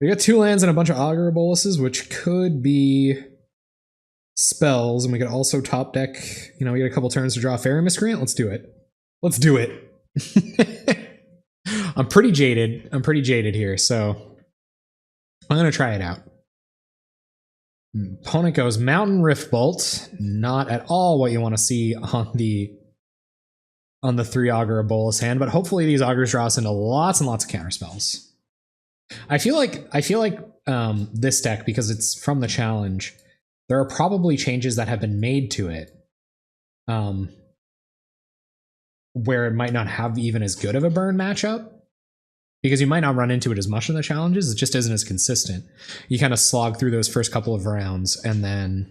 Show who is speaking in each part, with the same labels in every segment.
Speaker 1: We got 2 lands and a bunch of Augur Boluses, which could be spells, and we could also top deck, you know, we get a couple turns to draw a Fairy Miscreant. Let's do it. Let's do it. I'm pretty jaded here, so I'm gonna try it out. Opponent goes Mountain Rift Bolt. Not at all what you want to see on the 3 Augur Bolus hand, but hopefully these Augurs draw us into lots and lots of counter spells. I feel like this deck, because it's from the challenge, there are probably changes that have been made to it, where it might not have even as good of a burn matchup, because you might not run into it as much in the challenges. It just isn't as consistent. You kind of slog through those first couple of rounds, and then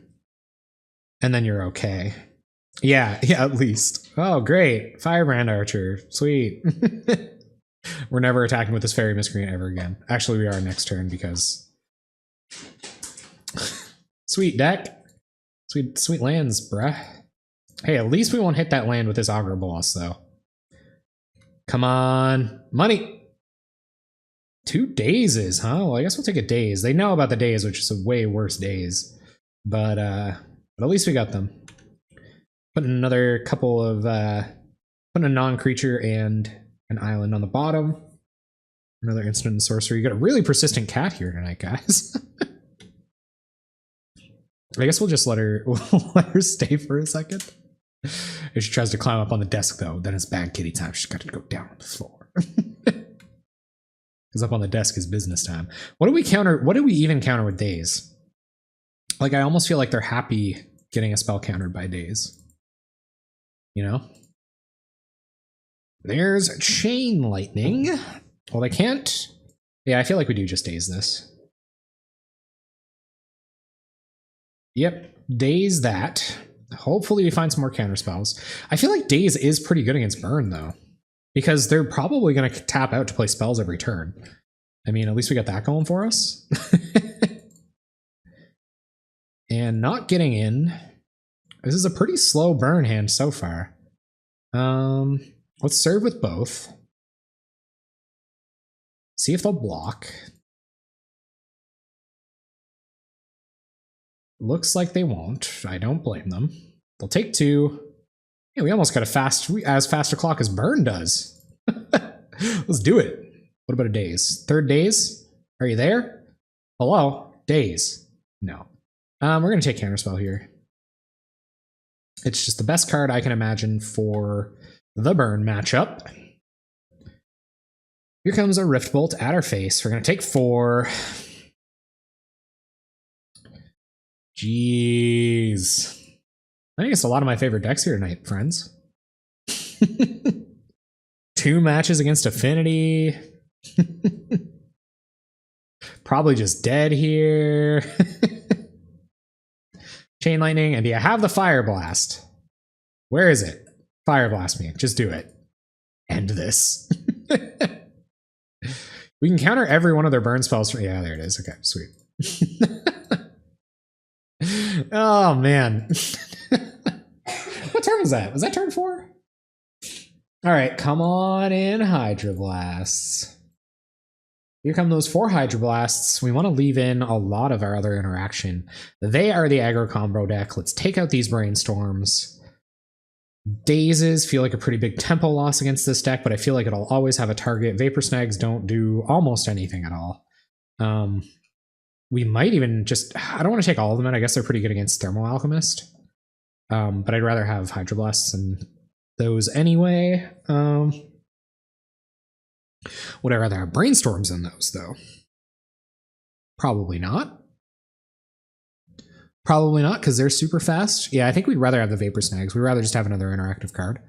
Speaker 1: you're okay. Yeah, at least. Oh, great. Firebrand Archer. Sweet. We're never attacking with this Fairy Miscreant ever again. Actually, we are next turn, because sweet deck. Sweet lands, bruh. Hey, at least we won't hit that land with this Augur Boss, though. Come on. Money. 2 dazes, huh? Well, I guess we'll take a daze. They know about the daze, which is a way worse daze. But at least we got them. Putting another couple of putting a non-creature and an island on the bottom. Another instant and sorcery. You got a really persistent cat here tonight, guys. I guess we'll just let her stay for a second. If she tries to climb up on the desk, though, then it's bad kitty time. She's got to go down on the floor. Because up on the desk is business time. What do we counter? What do we even counter with daze? Like, I almost feel like they're happy getting a spell countered by daze. You know? There's Chain Lightning. Well, they can't. Yeah, I feel like we do just daze this. Yep, daze that. Hopefully we find some more counter spells. I feel like daze is pretty good against burn, though, because they're probably going to tap out to play spells every turn. I mean, at least we got that going for us. And not getting in. This is a pretty slow burn hand so far. Let's serve with both. See if they'll block. Looks like they won't. I don't blame them. They'll take 2. Yeah, we almost got as fast a clock as burn does. Let's do it. What about a daze? 3rd daze? Are you there? Hello? Daze. No. We're going to take Counterspell here. It's just the best card I can imagine for the burn matchup. Here comes a Rift Bolt at our face. We're going to take 4. Jeez. I think it's a lot of my favorite decks here tonight, friends. 2 matches against Affinity. Probably just dead here. Chain Lightning, and do you have the Fire Blast? Where is it? Fire Blast me. Just do it. End this. We can counter every one of their burn spells. Yeah, there it is. Okay, sweet. Oh, man. What turn was that? Was that turn 4? All right, come on in, Hydroblasts. Here come those 4 Hydroblasts. We want to leave in a lot of our other interaction. They are the aggro combo deck. Let's take out these Brainstorms. Dazes feel like a pretty big tempo loss against this deck, but I feel like it'll always have a target. Vapor Snags don't do almost anything at all. We might even just... I don't want to take all of them in. I guess they're pretty good against Thermal Alchemist. But I'd rather have Hydroblasts than those anyway. Would I rather have Brainstorms than those, though? Probably not. Probably not, because they're super fast. Yeah, I think we'd rather have the Vapor Snags. We'd rather just have another interactive card.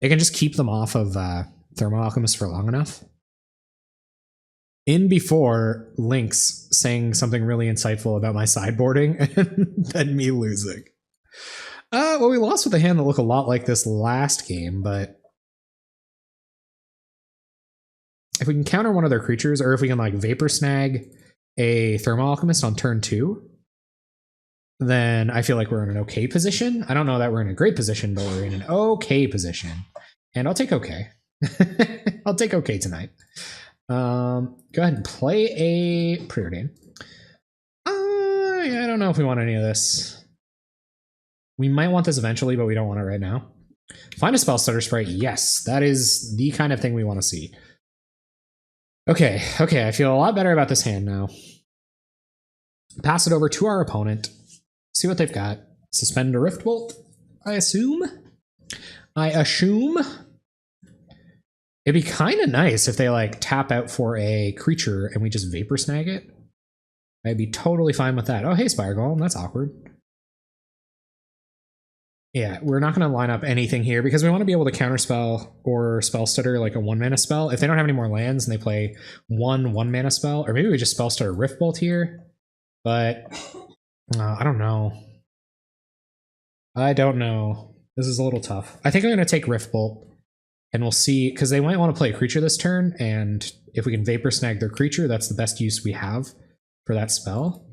Speaker 1: It can just keep them off of Thermal Alchemist for long enough. In before, Lynx saying something really insightful about my sideboarding, and then me losing. Well, we lost with a hand that looked a lot like this last game, but if we can counter one of their creatures, or if we can like Vapor Snag a Thermal Alchemist on turn 2, then I feel like we're in an okay position. I don't know that we're in a great position, but we're in an okay position. And I'll take okay. I'll take okay tonight. Go ahead and play a preordain. I don't know if we want any of this. We might want this eventually, but we don't want it right now. Find a spell stutter sprite. Yes, that is the kind of thing we want to see. Okay, I feel a lot better about this hand now. Pass it over to our opponent. See what they've got. Suspend a Rift Bolt, I assume. It'd be kind of nice if they like tap out for a creature and we just Vapor Snag it. I'd be totally fine with that. Oh, hey, Spire Golem, that's awkward. Yeah, we're not going to line up anything here because we want to be able to counterspell or spell stutter like a 1-mana spell. If they don't have any more lands and they play 1-mana spell, or maybe we just spell stutter Rift Bolt here. But I don't know. This is a little tough. I think I'm going to take Rift Bolt and we'll see, because they might want to play a creature this turn, and if we can Vapor Snag their creature, that's the best use we have for that spell.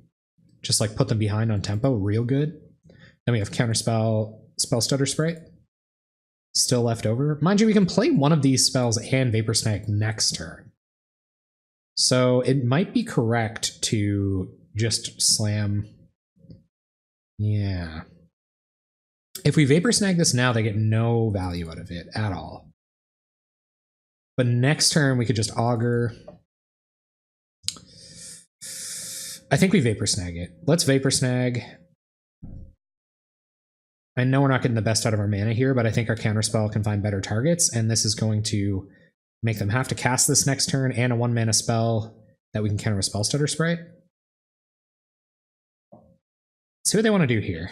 Speaker 1: Just like put them behind on tempo real good. Then we have Counterspell, Spell Stutter Sprite still left over. Mind you, we can play one of these spells and Vapor Snag next turn. So it might be correct to just slam. Yeah. If we Vapor Snag this now, they get no value out of it at all. But next turn, we could just Augur. I think we Vapor Snag it. Let's Vapor Snag. I know we're not getting the best out of our mana here, but I think our Counterspell can find better targets, and this is going to make them have to cast this next turn and a 1-mana spell that we can counter with Spell Stutter Sprite. See what they want to do here.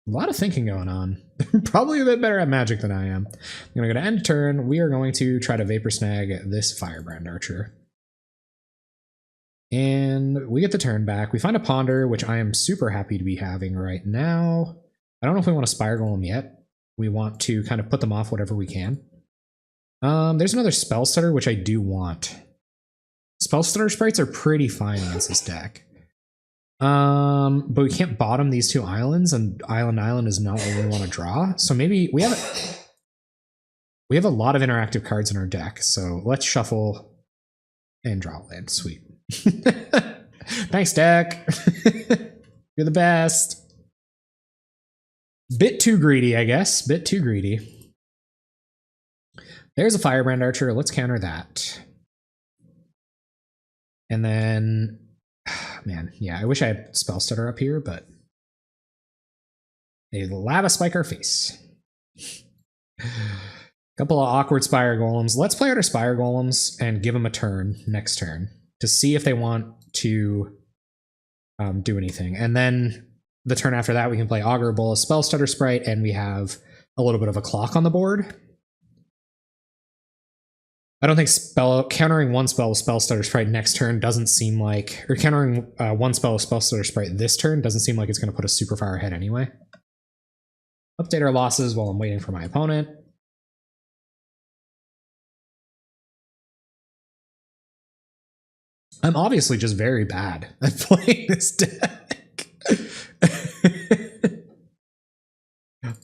Speaker 1: A lot of thinking going on. Probably a bit better at Magic than I am. I'm going to go to end turn. We are going to try to Vapor Snag this Firebrand Archer. And we get the turn back. We find a Ponder, which I am super happy to be having right now. I don't know if we want to Spire Golem yet. We want to kind of put them off whatever we can. There's another Spell Stutter, which I do want. Spell Stutter Sprites are pretty fine against this deck. But we can't bottom these two islands, and Island is not what we want to draw. So maybe we have a lot of interactive cards in our deck. So let's shuffle and draw land. Sweet. Thanks, deck. You're the best. Bit too greedy, I guess. Bit too greedy. There's a Firebrand Archer. Let's counter that. And then, man, yeah, I wish I had Spell Stutter up here, but they Lava Spike our face. Couple of awkward Spire Golems. Let's play out our Spire Golems and give them a turn next turn to see if they want to do anything. And then the turn after that, we can play Augur, Bola, Spell Stutter Sprite, and we have a little bit of a clock on the board. I don't think countering one spell with Spell Stutter Sprite next turn doesn't seem like, or countering one spell with Spell Stutter Sprite this turn doesn't seem like it's going to put us super far ahead anyway. Update our losses while I'm waiting for my opponent. I'm obviously just very bad at playing this deck.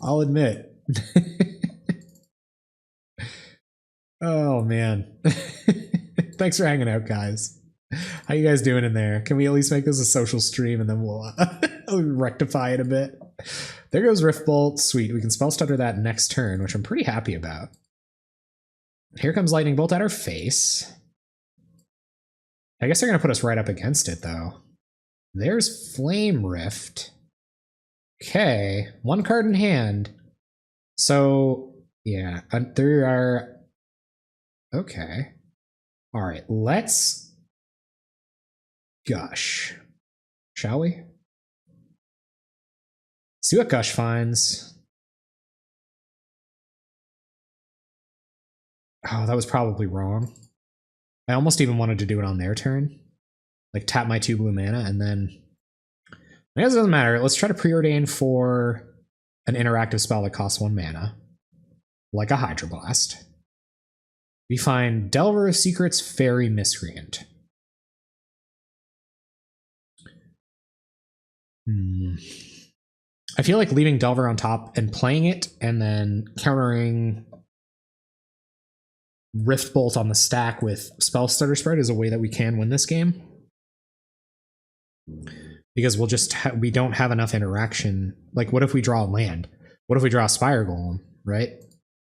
Speaker 1: I'll admit. Oh, man. Thanks for hanging out, guys. How you guys doing in there? Can we at least make this a social stream and then we'll rectify it a bit? There goes Rift Bolt. Sweet. We can Spell Stutter that next turn, which I'm pretty happy about. Here comes Lightning Bolt at our face. I guess they're going to put us right up against it, though. There's Flame Rift. Okay. One card in hand. So, yeah. There are... Okay. All right. Let's Gush. Shall we? See what Gush finds. Oh, that was probably wrong. I almost even wanted to do it on their turn. Like tap my 2 blue mana and then... I guess it doesn't matter. Let's try to preordain for an interactive spell that costs 1 mana. Like a Hydroblast. We find Delver of Secrets, Fairy Miscreant. I feel like leaving Delver on top and playing it and then countering Rift Bolt on the stack with Spell Stutter Spread is a way that we can win this game. Because we'll just we don't have enough interaction. Like, what if we draw a land? What if we draw a Spire Golem, right?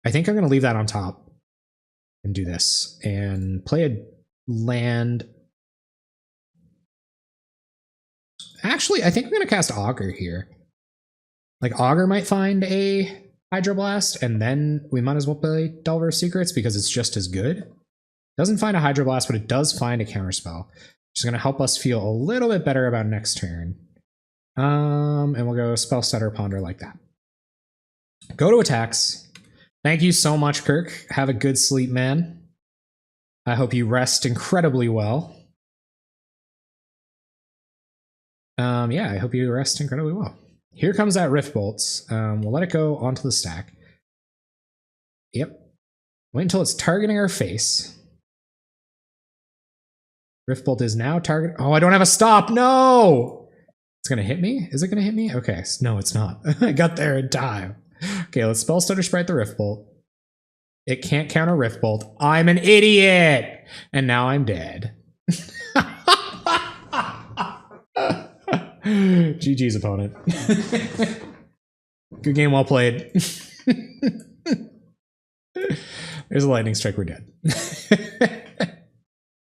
Speaker 1: I think I'm going to leave that on top and do this and play a land. Actually, I think I'm going to cast Augur here. Like, Augur might find a Hydroblast, and then we might as well play Delver's Secrets because it's just as good. Doesn't find a Hydroblast, but it does find a Counterspell, which is going to help us feel a little bit better about next turn. And we'll go Spell Stutter Ponder like that. Go to attacks. Thank you so much, Kirk. Have a good sleep, man. I hope you rest incredibly well. Yeah, I hope you rest incredibly well. Here comes that Rift Bolts. We'll let it go onto the stack. Yep. Wait until it's targeting our face. Rift Bolt is now targeting. Oh, I don't have a stop. No! It's going to hit me? Is it going to hit me? Okay. No, it's not. I got there in time. Okay, let's Spell Stutter Sprite the Rift Bolt. It can't counter Rift Bolt. I'm an idiot! And now I'm dead. GG's opponent. Good game, well played. There's a lightning strike, we're dead.